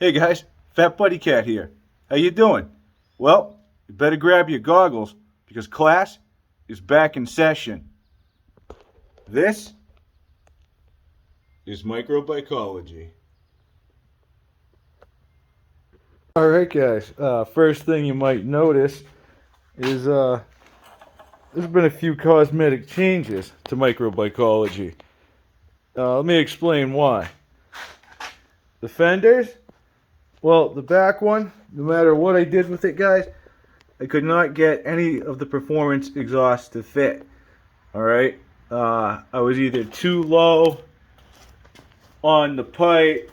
Hey guys, FatBuddyCat here. How you doing? Well, you better grab your goggles because class is back in session. This is Microbikology. Alright guys, first thing you might notice is there's been a few cosmetic changes to Microbikology. Let me explain why. The fenders, well, the back one, no matter what I did with it guys, I could not get any of the performance exhaust to fit. Alright, I was either too low on the pipe,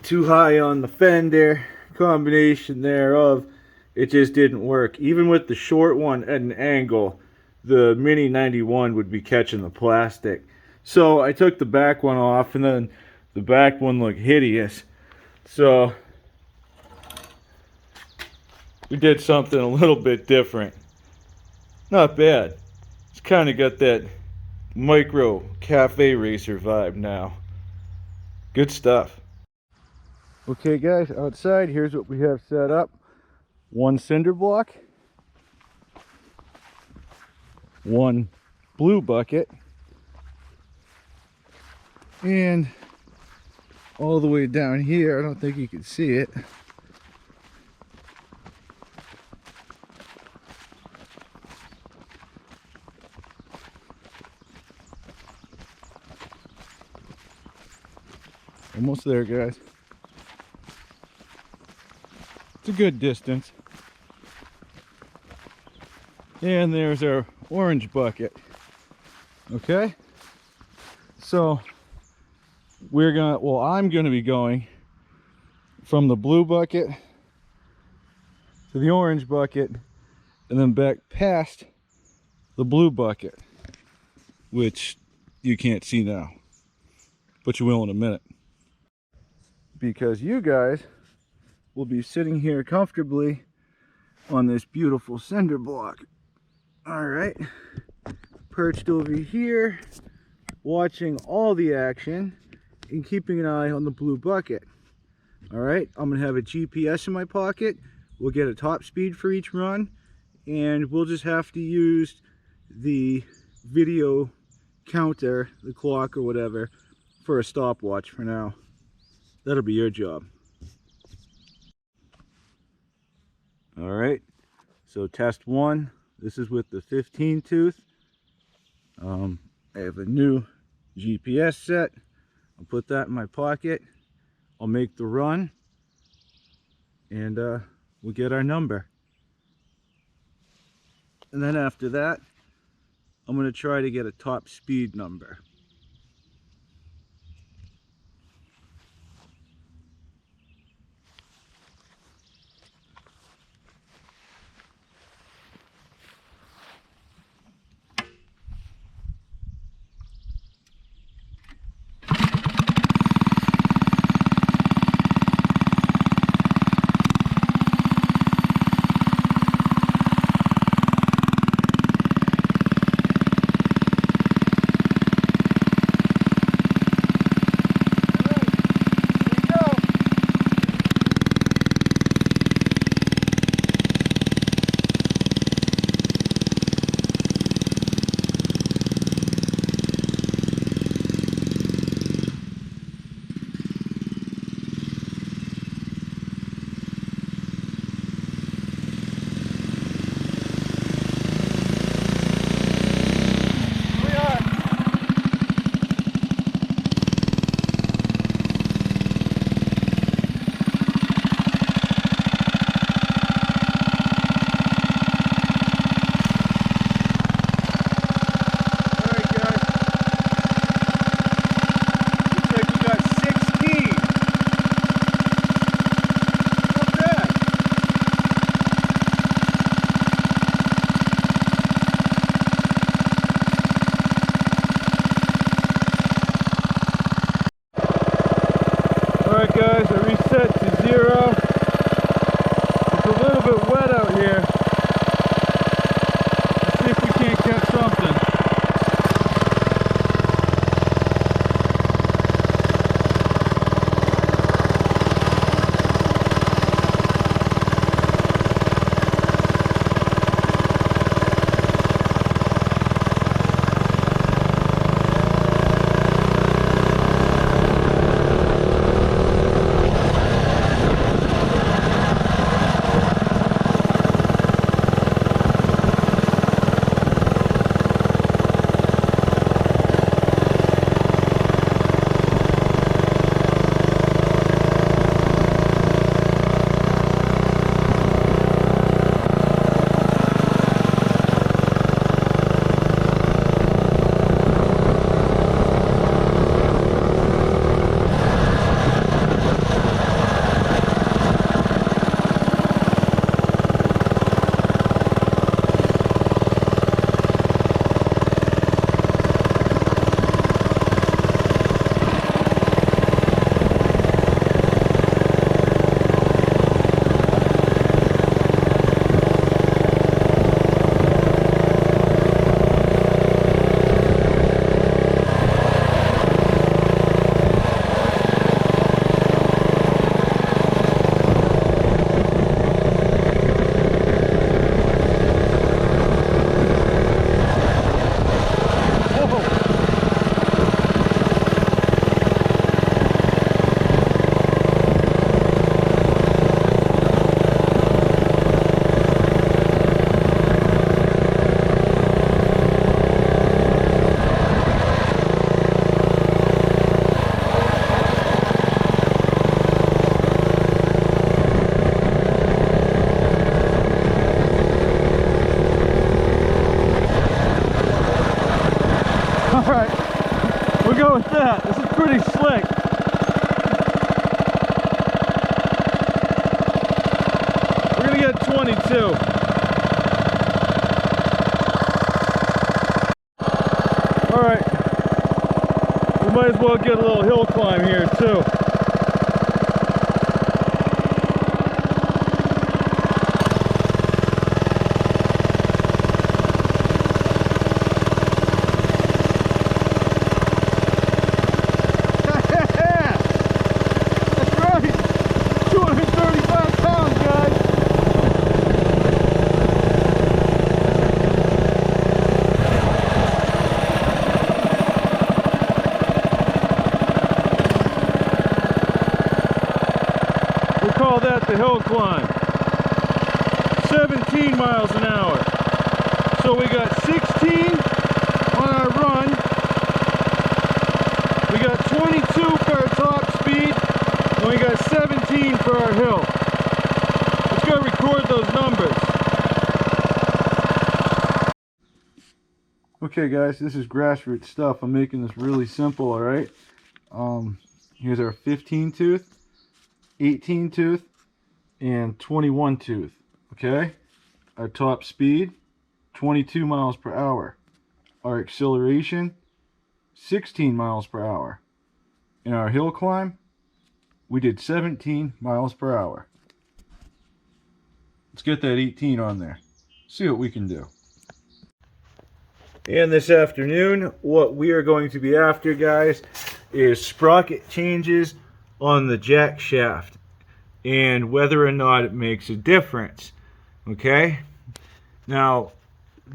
too high on the fender, combination thereof, it just didn't work. Even with the short one at an angle, the Mini 91 would be catching the plastic. So I took the back one off, and then the back one looked hideous. So we did something a little bit different. Not bad. It's kind of got that micro cafe racer vibe now. Good stuff. Okay guys, outside here's what we have set up. One cinder block, one blue bucket, and all the way down here, I don't think you can see it, almost there guys. It's a good distance. And there's our orange bucket. Okay? So I'm gonna be going from the blue bucket to the orange bucket and then back past the blue bucket, which you can't see now, but you will in a minute. Because you guys will be sitting here comfortably on this beautiful cinder block. All right, perched over here, watching all the action and keeping an eye on the blue bucket. All right, I'm gonna have a GPS in my pocket. We'll get a top speed for each run, and we'll just have to use the video counter, the clock or whatever, for a stopwatch for now. That'll be your job. All right, so test one. This is with the 15 tooth. I have a new GPS set. I'll put that in my pocket. I'll make the run, and we'll get our number. And then after that, I'm going to try to get a top speed number. Alright guys, I reset to 0. It's a little bit wet out here. Let's see if we can't catch something. too. Alright. We might as well get a little hill climb here too. Call that the hill climb. 17 miles an hour. So we got 16 on our run. We got 22 for our top speed. And we got 17 for our hill. Let's go record those numbers. Okay guys, this is grassroots stuff. I'm making this really simple, alright? Here's our 15 tooth. 18 tooth and 21 tooth. Okay, our top speed 22 miles per hour, our acceleration 16 miles per hour, in our hill climb we did 17 miles per hour. Let's get that 18 on there, see what we can do. And this afternoon what we are going to be after, guys, is sprocket changes on the jack shaft and whether or not it makes a difference. Okay, now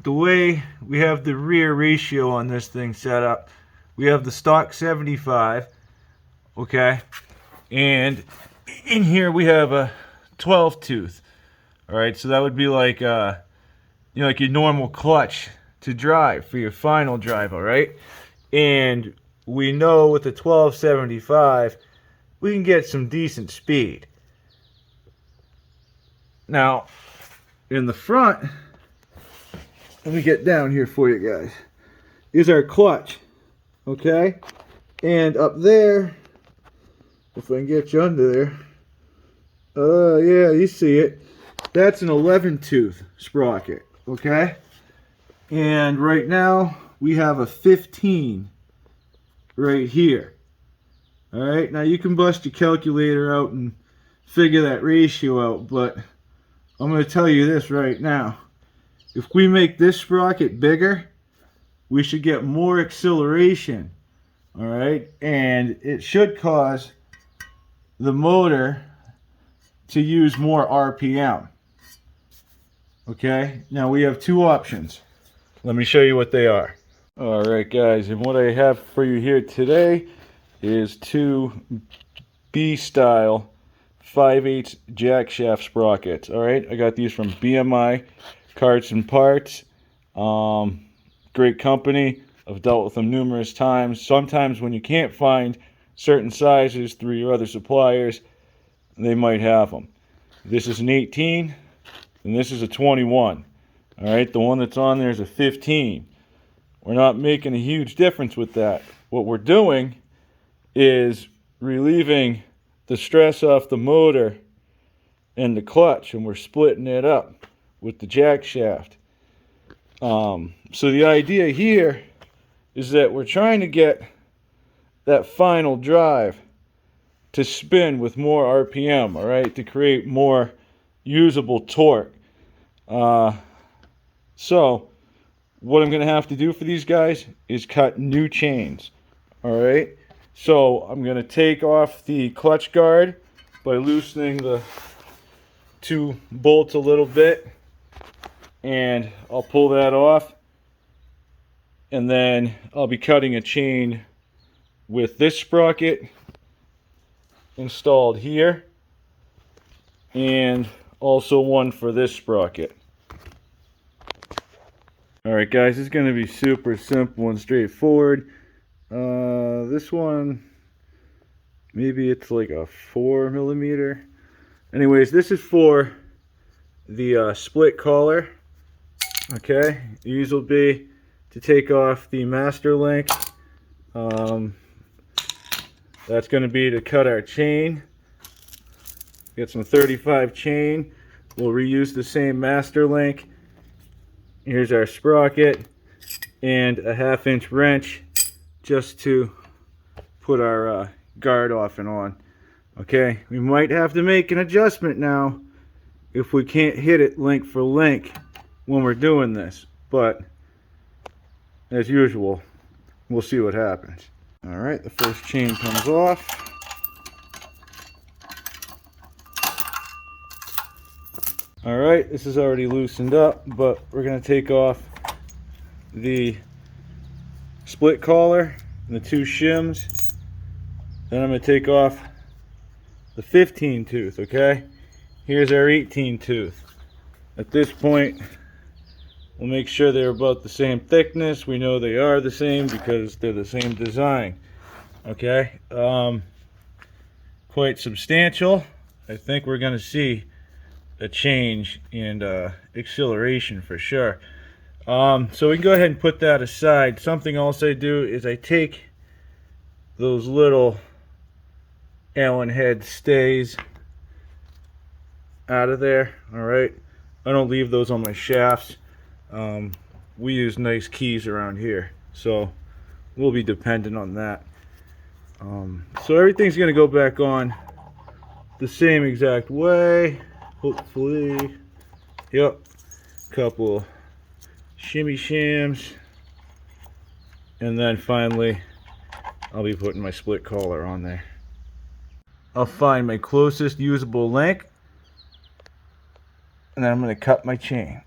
the way we have the rear ratio on this thing set up, we have the stock 75, okay, and in here we have a 12 tooth. All right, so that would be like you know, like your normal clutch to drive for your final drive. All right, and we know with the 1275 we can get some decent speed. Now, in the front, let me get down here for you guys, is our clutch, okay? And up there, if I can get you under there, yeah, you see it. That's an 11 tooth sprocket, okay? And right now, we have a 15 right here. Alright, now you can bust your calculator out and figure that ratio out, but I'm going to tell you this right now. If we make this sprocket bigger, we should get more acceleration. Alright, and it should cause the motor to use more RPM. Okay, now we have two options. Let me show you what they are. Alright guys, and what I have for you here today is two B-style 5/8 Jackshaft sprockets. Alright, I got these from BMI Carts and Parts. Great company. I've dealt with them numerous times. Sometimes when you can't find certain sizes through your other suppliers, they might have them. This is an 18 and this is a 21. Alright, the one that's on there is a 15. We're not making a huge difference with that. What we're doing is relieving the stress off the motor and the clutch, and we're splitting it up with the jack shaft. So the idea here is that we're trying to get that final drive to spin with more RPM, all right, to create more usable torque. So what I'm going to have to do for these guys is cut new chains, all right. So I'm going to take off the clutch guard by loosening the two bolts a little bit, and I'll pull that off, and then I'll be cutting a chain with this sprocket installed here, and also one for this sprocket. Alright guys, it's going to be super simple and straightforward. This one, maybe it's like a 4mm. Anyways, this is for the split collar. Okay, these will be to take off the master link. That's going to be to cut our chain. Get some 35 chain. We'll reuse the same master link. Here's our sprocket and a 1/2 inch wrench just to put our guard off and on. Okay, we might have to make an adjustment now if we can't hit it link for link when we're doing this, but as usual, we'll see what happens. All right, the first chain comes off. All right, this is already loosened up, but we're gonna take off the split collar and the 2 shims. Then I'm gonna take off the 15 tooth, okay? Here's our 18 tooth. At this point, we'll make sure they're about the same thickness. We know they are the same because they're the same design, okay? Quite substantial. I think we're gonna see a change in acceleration for sure. So we can go ahead and put that aside. Something else I do is I take those little Allen head stays out of there. All right, I don't leave those on my shafts. We use nice keys around here, so we'll be dependent on that. So everything's gonna go back on the same exact way, hopefully. Yep, couple shimmy shams, and then finally I'll be putting my split collar on there. I'll find my closest usable link, and then I'm going to cut my chain.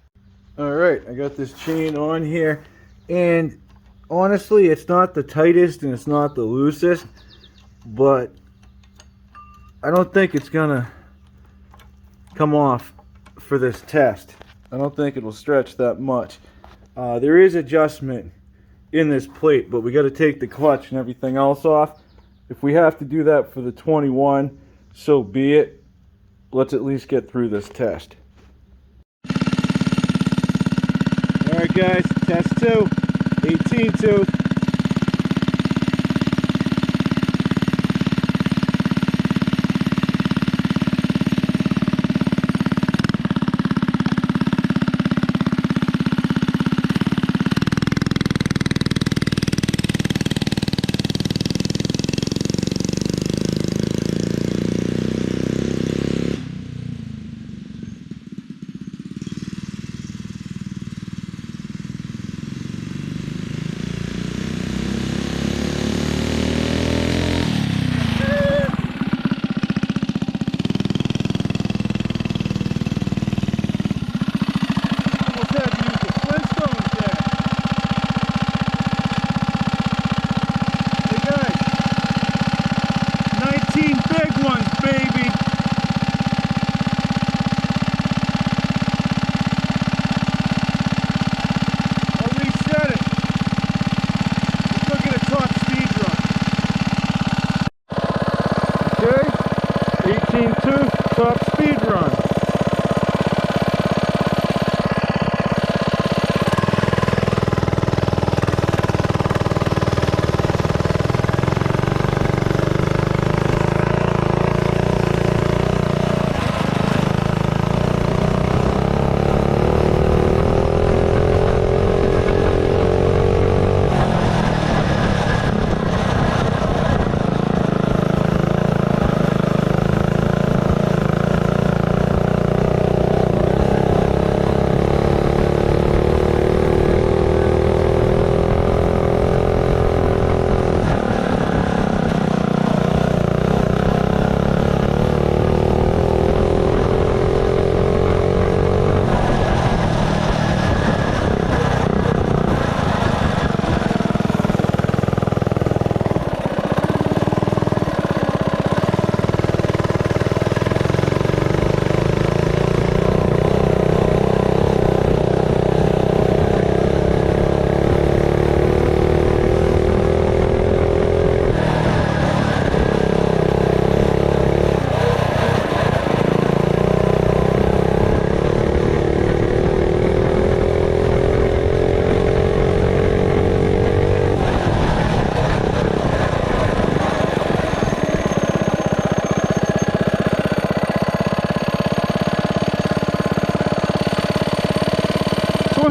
Alright, I got this chain on here, and honestly it's not the tightest and it's not the loosest, but I don't think it's gonna come off for this test. I don't think it will stretch that much. There is adjustment in this plate, but we got to take the clutch and everything else off. If we have to do that for the 21, so be it. Let's at least get through this test. Alright guys, test 2, 18 tooth. Top speed run.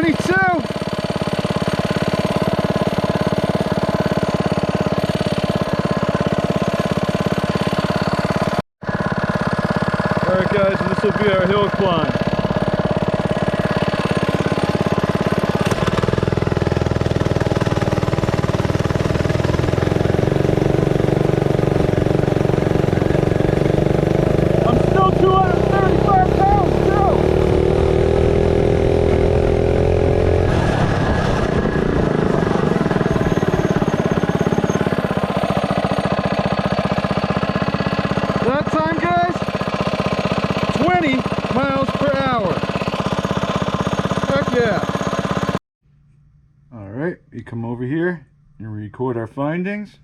22. Alright guys, and this will be our hill climb. I'm still 235 pounds still. That time guys, 20 miles per hour. Heck yeah. Alright, you come over here and record our findings.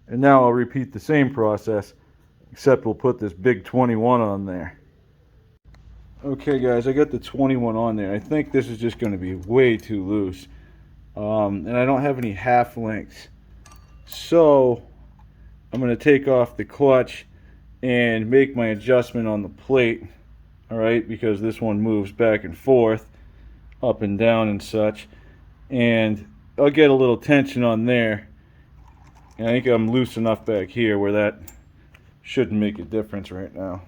And now I'll repeat the same process, except we'll put this big 21 on there. Okay guys, I got the 21 on there. I think this is just going to be way too loose. And I don't have any half lengths. So I'm going to take off the clutch and make my adjustment on the plate. Alright, because this one moves back and forth, up and down and such. And I'll get a little tension on there. And I think I'm loose enough back here where that shouldn't make a difference right now.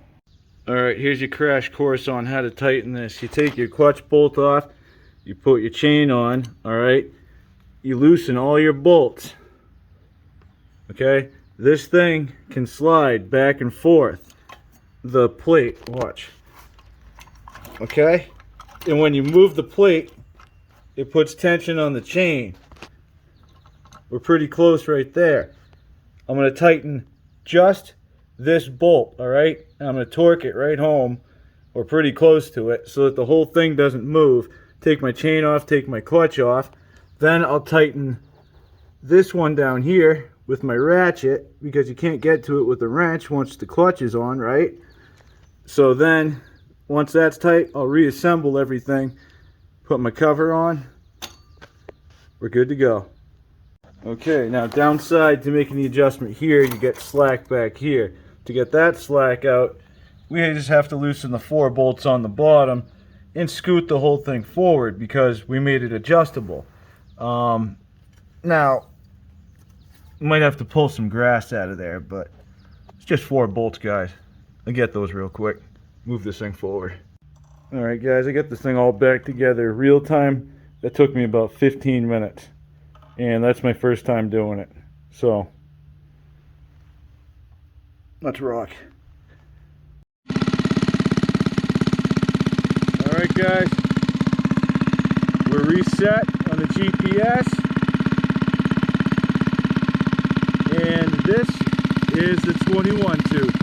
Alright, here's your crash course on how to tighten this. You take your clutch bolt off, you put your chain on, alright? You loosen all your bolts. Okay? This thing can slide back and forth. The plate, watch. Okay? And when you move the plate, it puts tension on the chain. We're pretty close right there. I'm going to tighten just this bolt, alright? And I'm going to torque it right home, or pretty close to it, so that the whole thing doesn't move. Take my chain off, take my clutch off. Then I'll tighten this one down here with my ratchet, because you can't get to it with the wrench once the clutch is on, right? So then, once that's tight, I'll reassemble everything, put my cover on. We're good to go. Okay, now downside to making the adjustment here, you get slack back here. To get that slack out, we just have to loosen the 4 bolts on the bottom and scoot the whole thing forward because we made it adjustable. Now, might have to pull some grass out of there, but it's just 4 bolts, guys. I'll get those real quick. Move this thing forward. Alright guys, I got this thing all back together real time. That took me about 15 minutes. And that's my first time doing it. So, let's rock. Alright guys, we're reset on the GPS. And this is the 21 tube.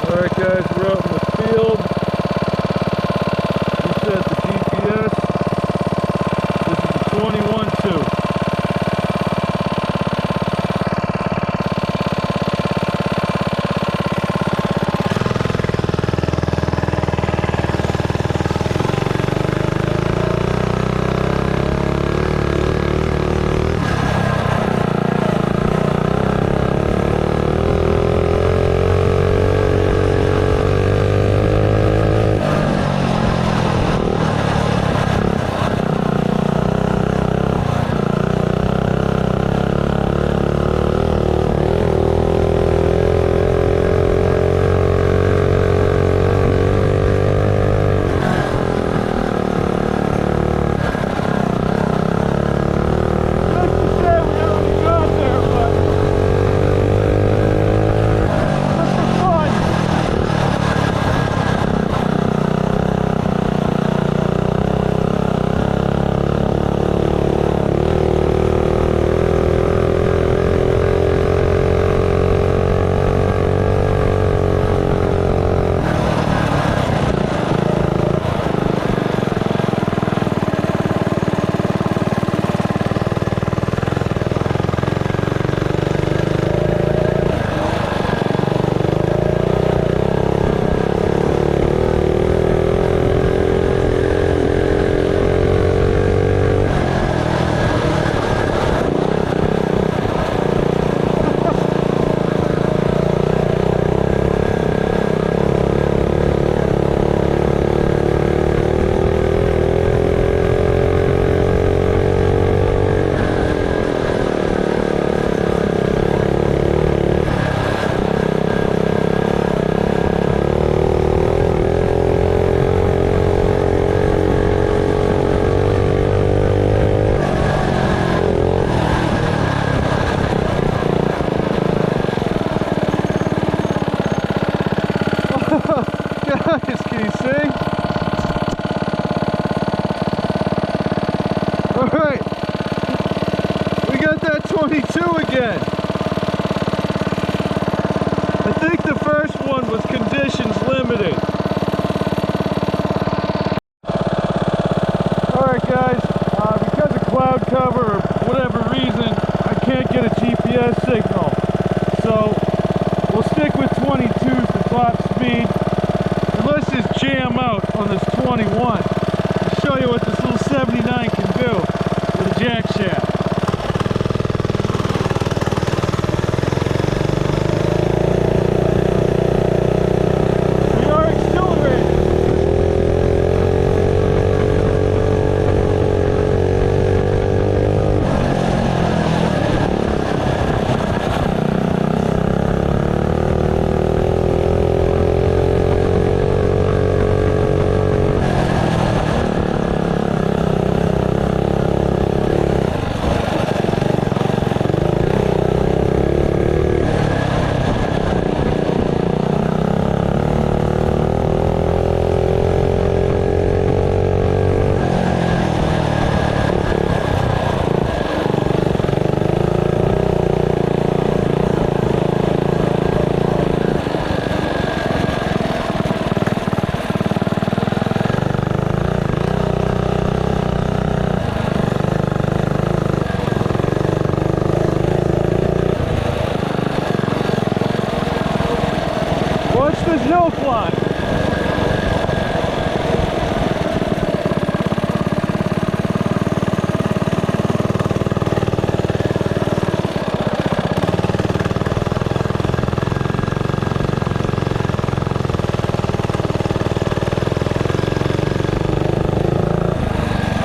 Alright guys, we're out in the field. We set the GPS. This is the 21 tube. Nice, can you see? Alright, we got that 22 again. I think the first one was conditions limited. Alright guys, because of cloud cover or whatever reason, I can't get a GPS signal. So we'll stick with 22's the top speed. And let's just jam out on this 21. I'll show you what this little 79 can do with a Jackshaft. Watch this hill climb.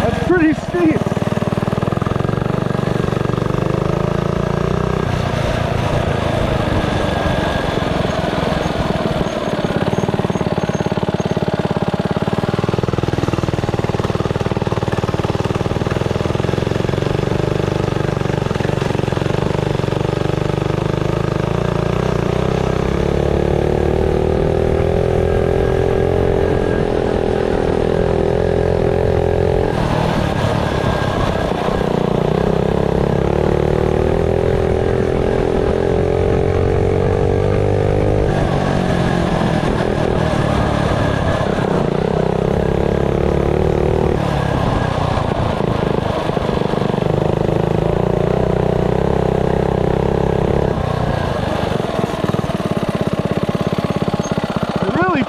That's pretty steep.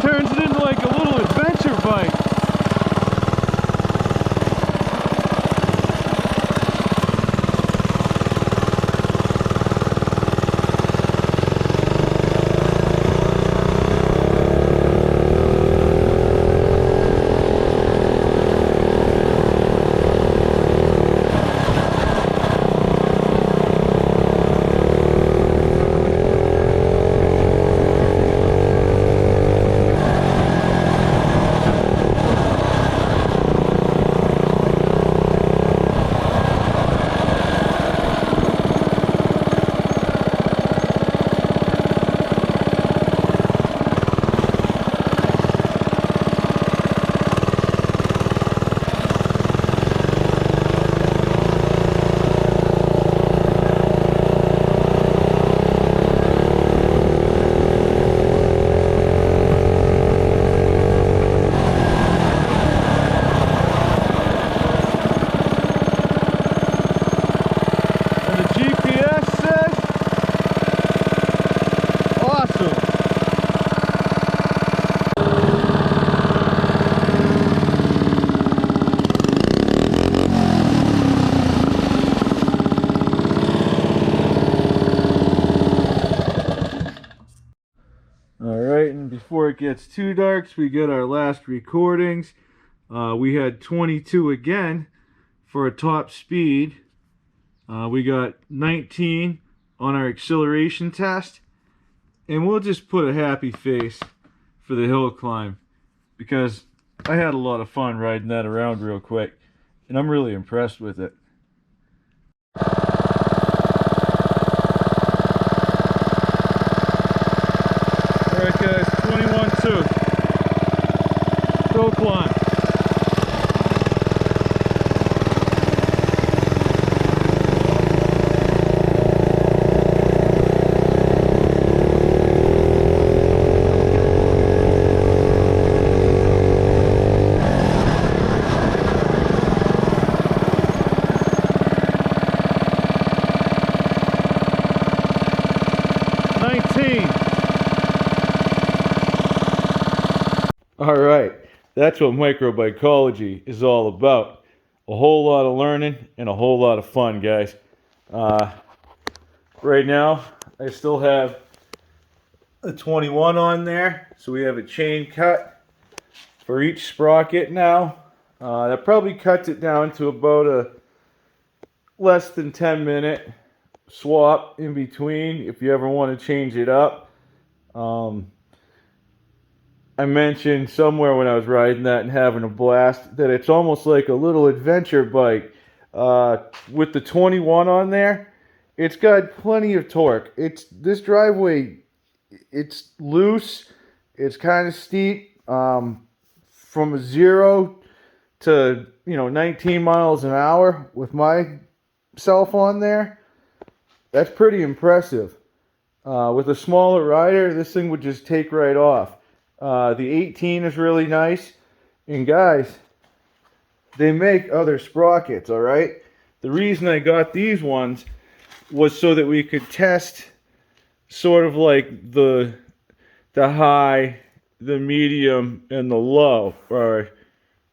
Turns it into like a little adventure bike. Before it gets too dark, we get our last recordings. We had 22 again for a top speed. We got 19 on our acceleration test, and we'll just put a happy face for the hill climb because I had a lot of fun riding that around real quick, and I'm really impressed with it. Alright guys, 21-2. climb. All right, that's what microbikology is all about. A whole lot of learning and a whole lot of fun, guys. Right now, I still have a 21 on there, so we have a chain cut for each sprocket now. That probably cuts it down to about a less than 10-minute swap in between if you ever want to change it up. I mentioned somewhere when I was riding that and having a blast that it's almost like a little adventure bike. With the 21 on there, it's got plenty of torque. This driveway, it's loose, it's kind of steep. From a 0 to 19 miles an hour with myself on there, that's pretty impressive. With a smaller rider, this thing would just take right off. The 18 is really nice. And guys, they make other sprockets, all right? The reason I got these ones was so that we could test sort of like the high, the medium, and the low. Or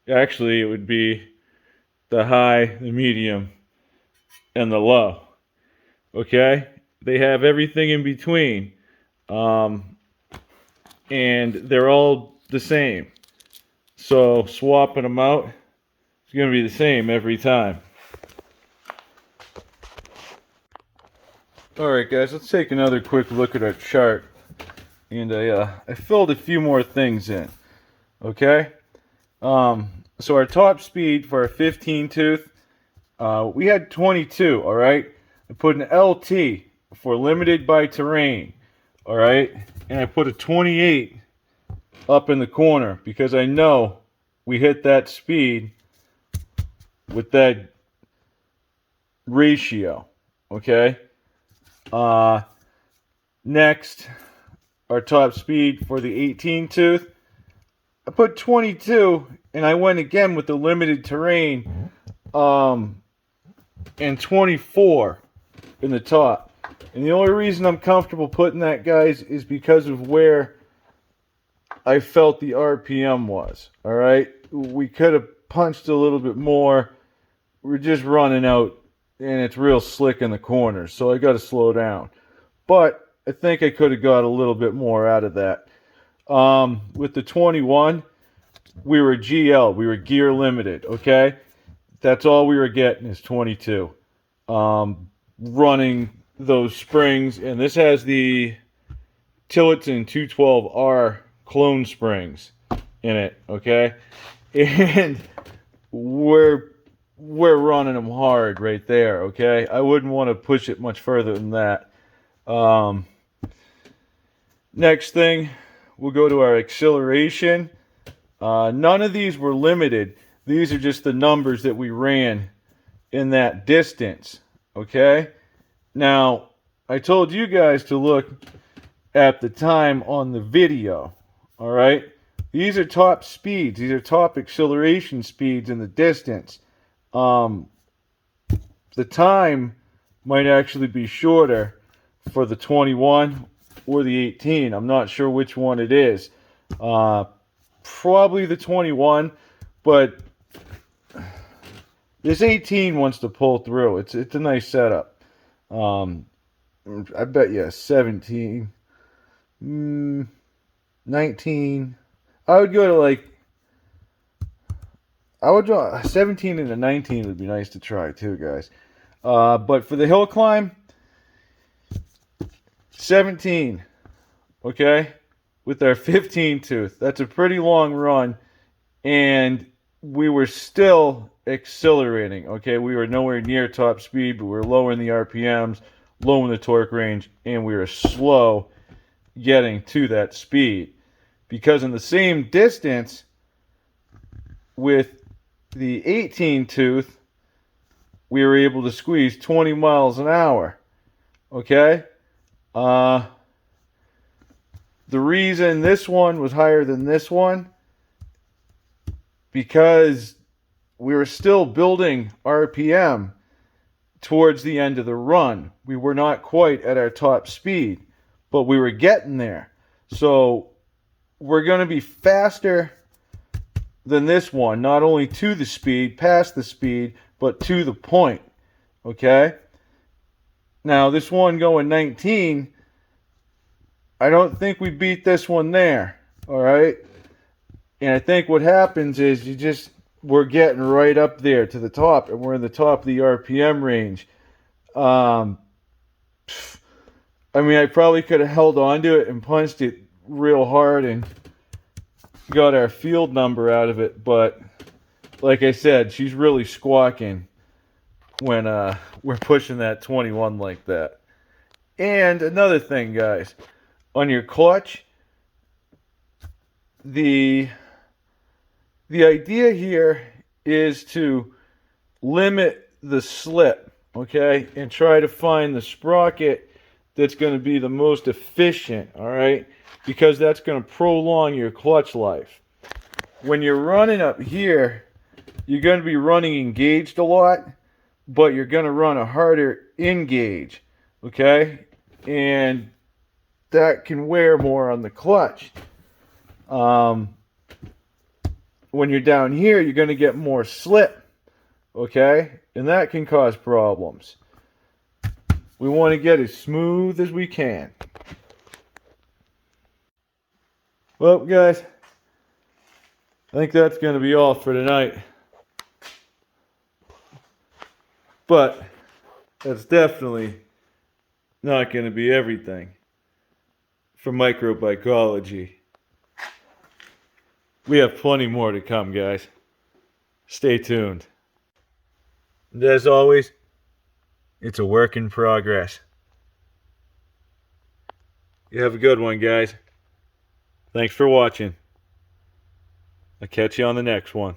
actually, it would be the high, the medium, and the low. Okay? They have everything in between. And they're all the same. So swapping them out, it's going to be the same every time. Alright guys, let's take another quick look at our chart. And I filled a few more things in. Okay? So our top speed for our 15 tooth, we had 22, alright? I put an LT for limited by terrain. Alright? And I put a 28 up in the corner because I know we hit that speed with that ratio. Okay? Next, our top speed for the 18 tooth, I put 22 and I went again with the limited terrain and 24 in the top. And the only reason I'm comfortable putting that, guys, is because of where I felt the RPM was. Alright? We could have punched a little bit more. We're just running out, and it's real slick in the corners, so I got to slow down. But I think I could have got a little bit more out of that. With the 21, we were GL. We were gear limited, okay? That's all we were getting is 22. Running those springs, and this has the Tillotson 212R clone springs in it, okay? And we're running them hard right there, okay? I wouldn't want to push it much further than that. Next thing, we'll go to our acceleration. None of these were limited. These are just the numbers that we ran in that distance, okay? Now, I told you guys to look at the time on the video, all right? These are top speeds. These are top acceleration speeds in the distance. The time might actually be shorter for the 21 or the 18. I'm not sure which one it is. Probably the 21, but this 18 wants to pull through. It's a nice setup. I bet you 17, 19. I would go to like, I would draw 17 and a 19 would be nice to try too, guys. But for the hill climb, 17, okay, with our 15 tooth. That's a pretty long run, and we were still accelerating, okay? We were nowhere near top speed, but we were lowering the RPMs, lowering the torque range, and we were slow getting to that speed. Because in the same distance, with the 18 tooth, we were able to squeeze 20 miles an hour. Okay? The reason this one was higher than this one, because we were still building RPM towards the end of the run. We were not quite at our top speed, but we were getting there. So we're going to be faster than this one, not only to the speed, past the speed, but to the point. Okay? Now, this one going 19, I don't think we beat this one there. All right? And I think what happens is we're getting right up there to the top, and we're in the top of the RPM range. I mean, I probably could have held on to it and punched it real hard and got our field number out of it, but like I said, she's really squawking when we're pushing that 21 like that. And another thing, guys, on your clutch, the idea here is to limit the slip, okay, and try to find the sprocket that's going to be the most efficient, all right, because that's going to prolong your clutch life. When you're running up here, you're going to be running engaged a lot, but you're going to run a harder engage, okay, and that can wear more on the clutch. When you're down here, you're going to get more slip, okay? And that can cause problems. We want to get as smooth as we can. Well, guys, I think that's going to be all for tonight. But that's definitely not going to be everything for microbikology. We have plenty more to come, guys. Stay tuned. And as always, it's a work in progress. You have a good one, guys. Thanks for watching. I'll catch you on the next one.